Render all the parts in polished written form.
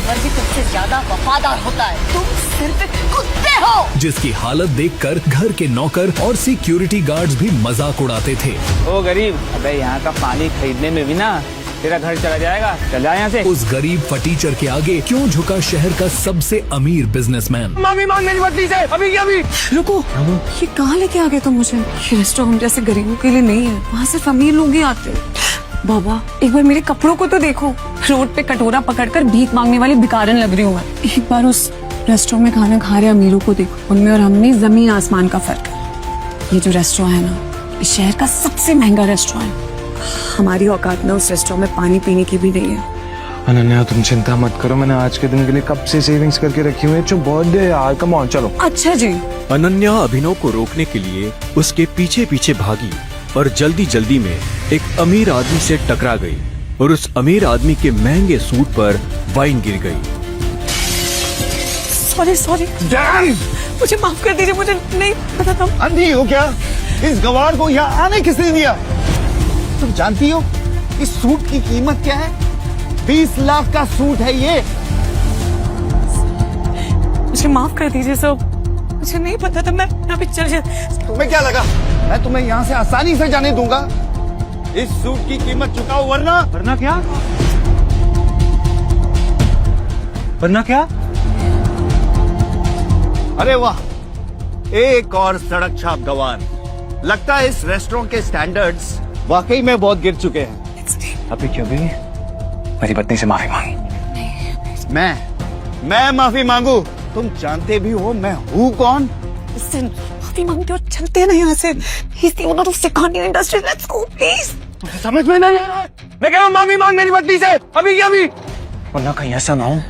जानवर भी तुमसे ज्यादा वफादार होता है। तुम सिर्फ कुत्ते हो। जिसकी हालत देखकर घर के नौकर और सिक्योरिटी गार्ड्स भी मजाक उड़ाते थे। ओ गरीब, अबे यहाँ का पानी खरीदने में भी ना तेरा घर चला जाएगा, चल जा यहाँ से। उस गरीब फटीचर के आगे क्यों झुका शहर का सबसे अमीर बिजनेसमैन। माफी मांग मेरी बदली से, अभी की अभी। रुको, ये कहाँ लेके आ गए तुम मुझे? ये रेस्टोरेंट जैसे गरीबों के लिए नहीं है, वहाँ सिर्फ अमीर लोग ही आते हैं। बाबा, एक बार मेरे कपड़ों को तो देखो। रोड पे कटोरा पकड़कर भीख मांगने वाली भिखारन लग रही हूँ मैं। एक बार उस रेस्टोरेंट में खाना खा रहे अमीरों को देखो, उनमें और हम में जमीन आसमान का फर्क है। ये जो रेस्टोरेंट है ना, इस शहर का सबसे महंगा रेस्टोरेंट है। हमारी औकात ना उस रेस्टोरेंट में पानी पीने की भी नहीं है। अनन्या, तुम चिंता मत करो, मैंने आज के दिन के लिए कब से सेविंग्स करके रखी हुई है। जो बर्थडे यार, कम ऑन चलो। अच्छा जी। अनन्या अभिनव को रोकने के लिए उसके पीछे पीछे भागी और जल्दी जल्दी में एक अमीर आदमी से टकरा गई और उस अमीर आदमी के महंगे सूट पर वाइन गिर गई। सॉरी, मुझे माफ कर दीजिए, मुझे नहीं पता था। अंधी हो क्या? इस गवार को यहाँ आने किसने दिया? तुम जानती हो इस सूट की कीमत क्या है? 20 लाख का सूट है ये। मुझे माफ कर दीजिए सब, मुझे नहीं पता था। मैं अभी चल जाती। तुम्हें क्या लगा मैं तुम्हें यहाँ से आसानी से जाने दूंगा? इस सूट की कीमत चुकाओ वरना क्या? वरना क्या? अरे वाह, एक और सड़क छाप गवार। लगता है इस रेस्टोरेंट के स्टैंडर्ड्स वाकई में बहुत गिर चुके हैं। अभी क्यों भी मेरी पत्नी से माफी मांगी। मैं माफी मांगू? तुम जानते भी हो मैं हूँ कौन? माफी मांगते हो, चलते हैं ना यहाँ से। He's the owner of Secondary Industries. Let's go, please. समझ में नहीं आ रहा। मैं कह रहा हूँ माफी मांग मेरी बदली से, अभी की अभी। वरना कहीं ऐसा ना हो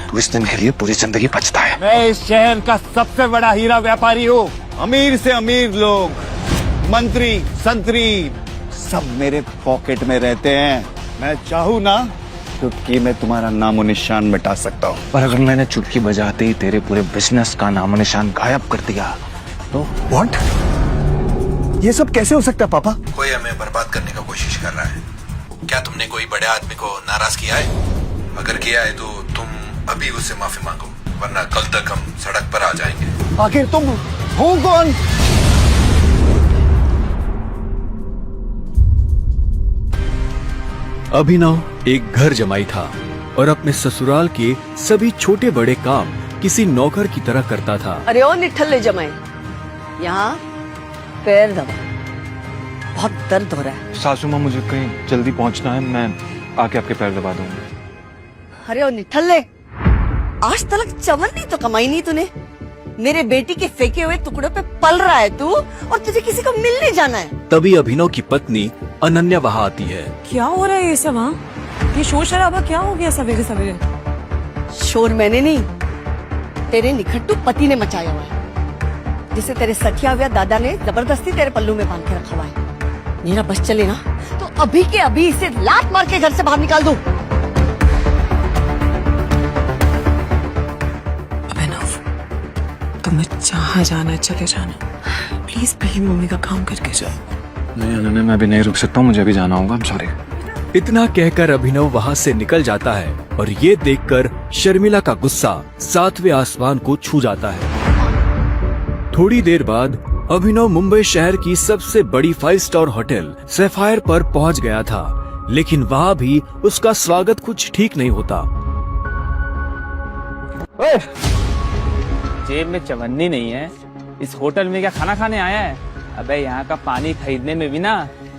तू इस दिन के लिए पूरी जिंदगी बचता है। मैं इस शहर का सबसे बड़ा हीरा व्यापारी हूँ। अमीर से अमीर लोग, मंत्री, संतरी, सब मेरे पॉकेट में रहते हैं। मैं चाहूँ ना चुटकी में तुम्हारा नामो निशान मिटा सकता हूँ। पर अगर मैंने चुटकी बजाते ही तेरे पूरे बिजनेस का नामो निशान गायब कर दिया तो? व्हाट? ये सब कैसे हो सकता है पापा? कोई हमें बर्बाद करने का कोशिश कर रहा है। क्या तुमने कोई बड़े आदमी को नाराज किया है? अगर किया है तो तुम अभी उससे माफी मांगो, वरना कल तक हम सड़क पर आ जाएंगे। आखिर तुम हो कौन? अभिनव एक घर जमाई था और अपने ससुराल के सभी छोटे बड़े काम किसी नौकर की तरह करता था। अरे ओ निठल्ले जमाई, यहाँ पैर दबा, बहुत दर्द हो रहा है। सासू माँ, मुझे कहीं जल्दी पहुँचना है, मैं आके आपके पैर दबा दूंगा। अरे ओ निठल्ले, आज तक चवन नहीं तो कमाई नहीं तूने। मेरे बेटी के फेंके हुए टुकड़ों पे पल रहा है तू, और तुझे किसी को मिलने जाना है। तभी अभिनव की पत्नी अनन्या वहाँ आती है। क्या हो रहा है ये सब? हाँ, ये शोर शराबा क्या हो गया सवेरे सवेरे? शोर मैंने नहीं, तेरे निखट्टू पति ने मचाया हुआ है, जिसे तेरे सठिया हुआ दादा ने जबरदस्ती तेरे पल्लू में बांध के रखा हुआ है। मेरा बस चले ना तो अभी के अभी इसे लात मार के घर से बाहर निकाल दूं। अभिनव, तुम्हें जहाँ जाना चले जाना, प्लीज पहले मम्मी का काम करके जाओ। नहीं अनन्या, मैं अभी नहीं रुक सकता हूँ, मुझे अभी जाना होगा। I'm sorry। इतना कहकर अभिनव वहाँ से निकल जाता है और ये देखकर शर्मिला का गुस्सा 7वें आसमान को छू जाता है। थोड़ी देर बाद अभिनव मुंबई शहर की सबसे बड़ी 5 स्टार होटल सैफायर पर पहुँच गया था, लेकिन वहाँ भी उसका स्वागत कुछ ठीक नहीं होता। जेब में चवन्नी नहीं है, इस होटल में क्या खाना खाने आया है? अबे यहाँ का पानी खरीदने में भी ना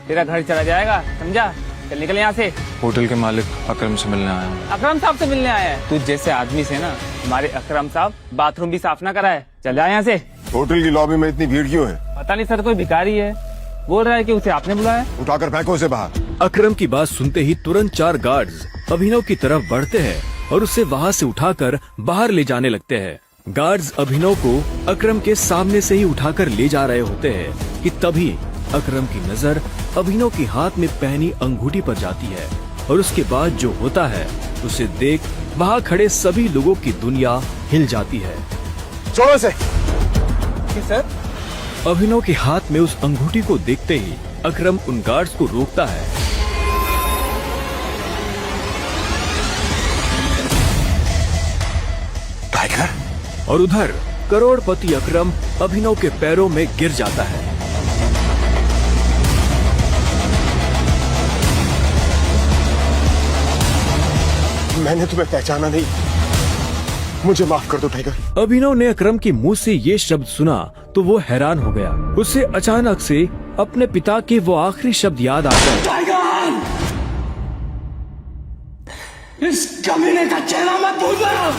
तेरा घर चला जाएगा, समझा? चल निकल यहाँ से। होटल के मालिक अकरम से मिलने आया हूँ। अकरम साहब से मिलने आया है? तू जैसे आदमी से ना हमारे अकरम साहब बाथरूम भी साफ ना कराए। चल जा यहाँ से। होटल की लॉबी में इतनी भीड़ क्यों है? पता नहीं सर, कोई भिखारी है, बोल रहा है कि उसे आपने बुलाया। उठाकर फेंको उसे बाहर। अकरम की बात सुनते ही तुरंत 4 गार्ड्स अभिनव की तरफ बढ़ते हैं और उसे वहाँ से उठाकर बाहर ले जाने लगते हैं। गार्ड्स अभिनव को अकरम के सामने से ही उठाकर ले जा रहे होते हैं कि तभी अकरम की नजर अभिनव के हाथ में पहनी अंगूठी पर जाती है और उसके बाद जो होता है उसे देख वहाँ खड़े सभी लोगों की दुनिया हिल जाती है। छोड़ो इसे। सर, अभिनव के हाथ में उस अंगूठी को देखते ही अकरम उन गार्ड्स को रोकता है। टाइगर। और उधर करोड़पति अकरम अभिनव के पैरों में गिर जाता है। मैंने तुम्हें पहचाना नहीं, मुझे माफ कर दो टाइगर। अभिनव ने अकरम के मुंह से ये शब्द सुना तो वो हैरान हो गया। उसे अचानक से अपने पिता के वो आखिरी शब्द याद आ गए। इस कमीने का चेहरा मत भूलना।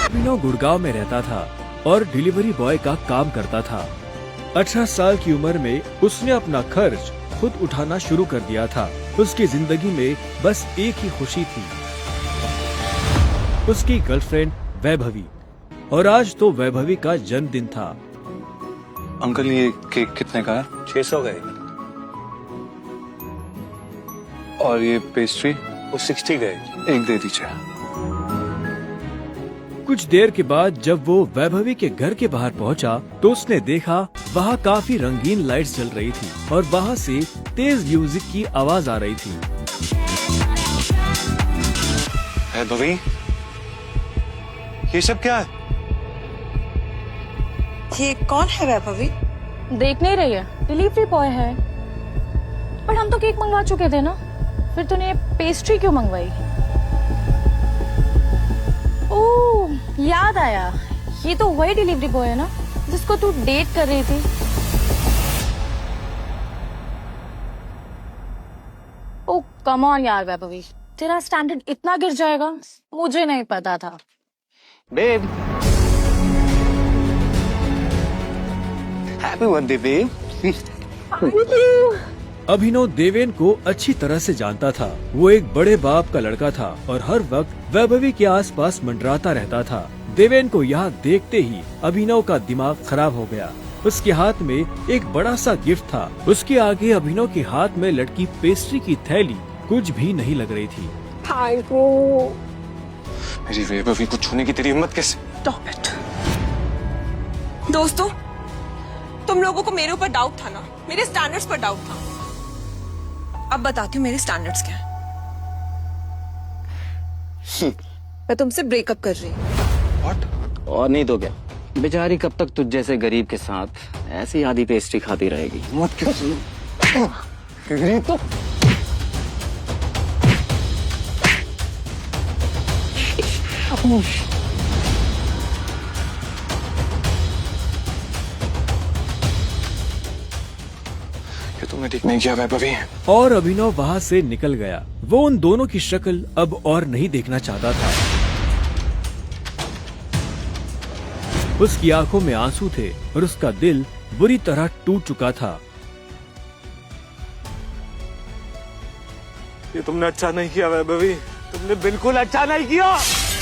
अभिनव गुड़गांव में रहता था और डिलीवरी बॉय का काम करता था। 18 साल की उम्र में उसने अपना खर्च खुद उठाना शुरू कर दिया था। उसकी जिंदगी में बस एक ही खुशी थी, उसकी गर्लफ्रेंड वैभवी। और आज तो वैभवी का जन्मदिन था। अंकल ये केक कितने का है? 600 गए और ये पेस्ट्री? वो 60 गए। एक दे दीजिए। कुछ देर के बाद जब वो वैभवी के घर के बाहर पहुंचा तो उसने देखा वहाँ काफी रंगीन लाइट्स जल रही थी और वहाँ से तेज म्यूजिक की आवाज आ रही थी। वैभवी, ये सब क्या है? ये कौन है वैभवी? देख नहीं रही है, डिलीवरी बॉय है। पर हम तो केक मंगवा चुके थे ना, फिर तूने ये पेस्ट्री क्यों मंगवाई? ओह, याद आया, ये तो वही डिलीवरी बॉय है ना जिसको तू डेट कर रही थी। ओह कम ऑन यार वैभवी, तेरा स्टैंडर्ड इतना गिर जाएगा मुझे नहीं पता था। Babe, happy birthday babe. Abhinav Deven को अच्छी तरह से जानता था। वो एक बड़े बाप का लड़का था और हर वक्त वैभवी के आसपास मंडराता रहता था। देवेन को यहाँ देखते ही अभिनव का दिमाग खराब हो गया। उसके हाथ में एक बड़ा सा गिफ्ट था। उसके आगे अभिनव के हाथ में लटकी पेस्ट्री की थैली कुछ भी नहीं लग रही थी। मेरी वैभवी को छूने की तेरी हिम्मत कैसे? Stop it. दोस्तों, तुम लोगों को मेरे ऊपर डाउट था ना, मेरे स्टैंडर्ड्स पर डाउट था। अब बताती हूँ मेरे स्टैंडर्ड्स क्या है। मैं तुमसे ब्रेकअप कर रही हूँ। What? और नहीं तो क्या, बेचारी कब तक तुझ जैसे गरीब के साथ ऐसी आधी पेस्ट्री खाती रहेगी। मत तो ये तुमने ठीक नहीं किया वैभवी। और अभिनव वहाँ से निकल गया। वो उन दोनों की शक्ल अब और नहीं देखना चाहता था। उसकी आंखों में आंसू थे और उसका दिल बुरी तरह टूट चुका था। ये तुमने अच्छा नहीं किया वैभवी, तुमने बिल्कुल अच्छा नहीं किया।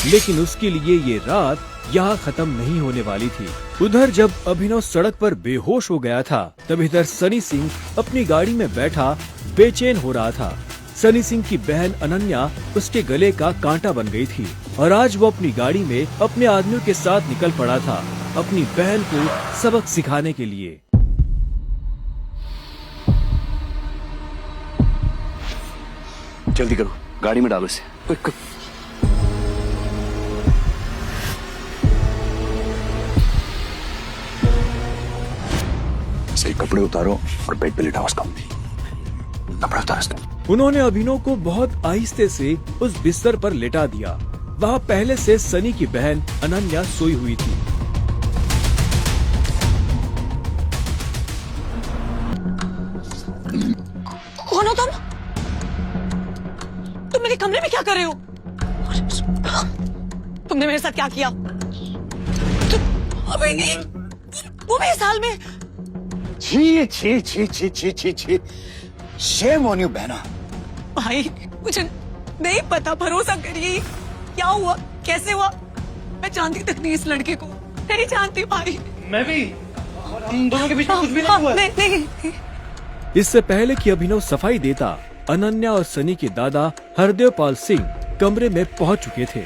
लेकिन उसके लिए ये रात यहाँ खत्म नहीं होने वाली थी। उधर जब अभिनव सड़क पर बेहोश हो गया था तब इधर सनी सिंह अपनी गाड़ी में बैठा बेचैन हो रहा था। सनी सिंह की बहन अनन्या उसके गले का कांटा बन गई थी और आज वो अपनी गाड़ी में अपने आदमियों के साथ निकल पड़ा था अपनी बहन को सबक सिखाने के लिए। जल्दी करो, गाड़ी में डालो इसे। सही कपड़े उतारो और बेड पे लिटाओ उसका। कपड़े उतारो उसका। उन्होंने अभिनव को बहुत आहिस्ते से उस बिस्तर पर लेटा दिया। वहाँ पहले से सनी की बहन अनन्या सोई हुई थी। कौन हो तुम? तुम मेरे कमरे में क्या कर रहे हो? तुमने मेरे साथ क्या किया? अबे वो भी इस हाल में। छी छी छी छी छी छी छी, शेम ऑन यू बहना। भाई मुझे नहीं पता, भरोसा करिए। क्या हुआ, कैसे हुआ? मैं जानती तक नहीं इस लड़के को, नहीं जानती भाई। मैं भी, हम दोनों के बीच में कुछ भी नहीं हुआ। नहीं। इससे पहले कि अभिनव सफाई देता, अनन्या और सनी के दादा हरदेव पाल सिंह कमरे में पहुंच चुके थे।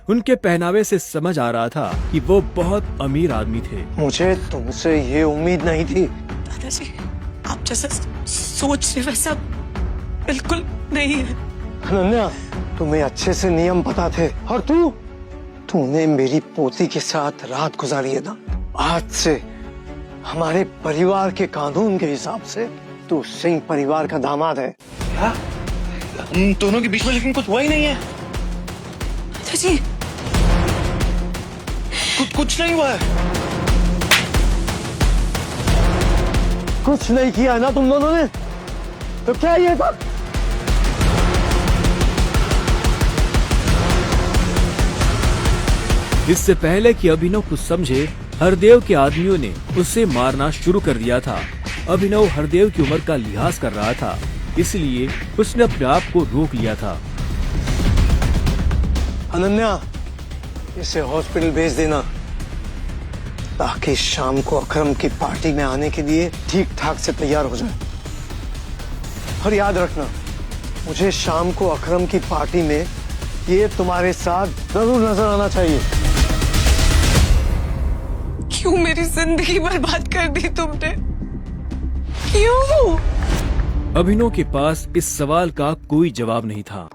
उनके पहनावे से समझ आ रहा था कि वो बहुत अमीर आदमी थे। मुझे तुमसे ये उम्मीद नहीं थी। दादाजी, आप जैसा सोच रहे वैसा बिल्कुल नहीं है। अनन्या, तुम्हें अच्छे से नियम पता थे, और तूने मेरी पोती के साथ रात गुजारी है ना। आज से हमारे परिवार के कानून के हिसाब से तू सिंह परिवार का दामाद है। क्या? हम दोनों के बीच में लेकिन कुछ हुआ ही नहीं है। दादाजी, कुछ नहीं हुआ है। कुछ नहीं किया ना तुम दोनों ने, तो क्या ये सब? इससे पहले कि अभिनव कुछ समझे, हरदेव के आदमियों ने उसे मारना शुरू कर दिया था। अभिनव हरदेव की उम्र का लिहाज कर रहा था, इसलिए उसने अपने आप को रोक लिया था। अनन्या, इसे हॉस्पिटल भेज देना, ताकि शाम को अकरम की पार्टी में आने के लिए ठीक ठाक से तैयार हो जाए। और याद रखना, मुझे शाम को अकरम की पार्टी में ये तुम्हारे साथ जरूर नजर आना चाहिए। क्यों मेरी जिंदगी बर्बाद कर दी तुमने? क्यों? अभिनव के पास इस सवाल का कोई जवाब नहीं था।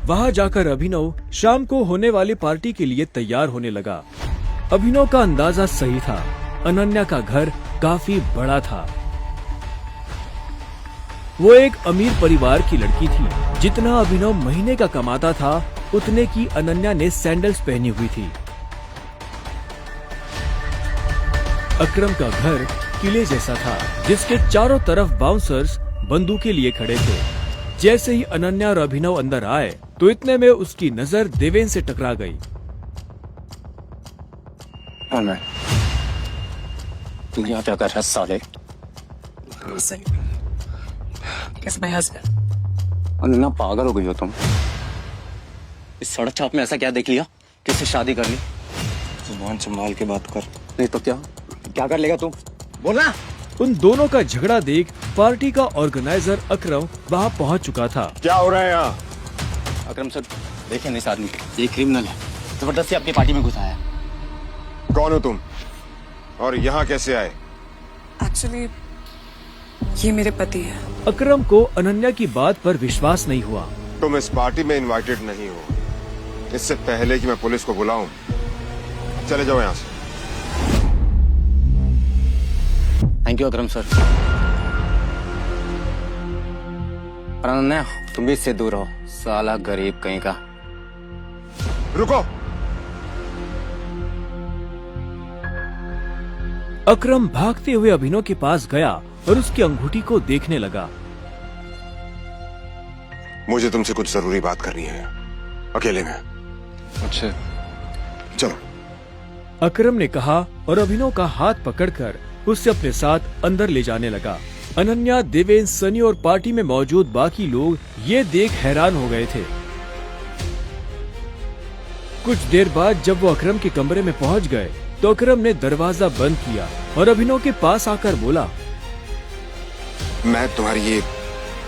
वहां जाकर अभिनव शाम को होने वाली पार्टी के लिए तैयार होने लगा। अभिनव का अंदाजा सही था, अनन्या का घर काफी बड़ा था। वो एक अमीर परिवार की लड़की थी। जितना अभिनव महीने का कमाता था, उतने की अनन्या ने सैंडल्स पहनी हुई थी। अकरम का घर किले जैसा था, जिसके चारों तरफ बाउंसर्स बंदूकें लिए खड़े थे। जैसे ही अनन्या और अभिनव अंदर आए, तो इतने में उसकी नजर देवेन से टकरा गई। तुम यहाँ क्या कर रहा है साले? अनन्या, पागल हो गई हो तुम? इस सड़क छाप में ऐसा क्या देख लिया किससे शादी कर ली? जुबान संभाल के बात कर, नहीं तो क्या कर लेगा तुम? बोलना। उन दोनों का झगड़ा देख पार्टी का ऑर्गेनाइजर अकरम वहां पहुंच चुका था। क्या हो रहा है यहाँ? अकरम सर, देखें इस आदमी को, ये क्रिमिनल है, जबरदस्ती अपनी पार्टी में घुसा है। कौन हो तुम और यहाँ कैसे आए? एक्चुअली ये मेरे पति है। अकरम को अनन्या की बात पर विश्वास नहीं हुआ। तुम इस पार्टी में इनवाइटेड नहीं हो। इससे पहले कि मैं पुलिस को बुलाऊं, चले जाओ यहाँ से। Thank you Akram sir. पर अनन्या, तुम भी इससे दूर हो, साला गरीब कहीं का। रुको। अकरम भागते हुए अभिनव के पास गया और उसकी अंगूठी को देखने लगा। मुझे तुमसे कुछ जरूरी बात करनी है, अकेले में। अच्छा, चलो। अकरम ने कहा और अभिनव का हाथ पकड़कर उसे अपने साथ अंदर ले जाने लगा। अनन्या, देवेन, सनी और पार्टी में मौजूद बाकी लोग ये देख हैरान हो गए थे। कुछ देर बाद जब वो अकरम के कमरे में पहुंच गए, तो अकरम ने दरवाजा बंद किया और अभिनव के पास आकर बोला, मैं तुम्हारी ये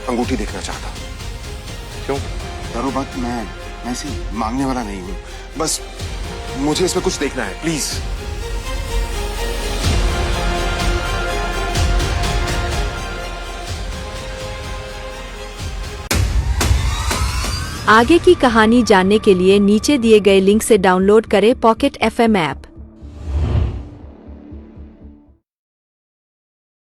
अंगूठी देखना चाहता हूँ। क्यों? करो बात, मैं ऐसे मांगने वाला नहीं हूँ, बस मुझे इसमें कुछ देखना है, प्लीज। आगे की कहानी जानने के लिए नीचे दिए गए लिंक से डाउनलोड करें पॉकेट FM ऐप।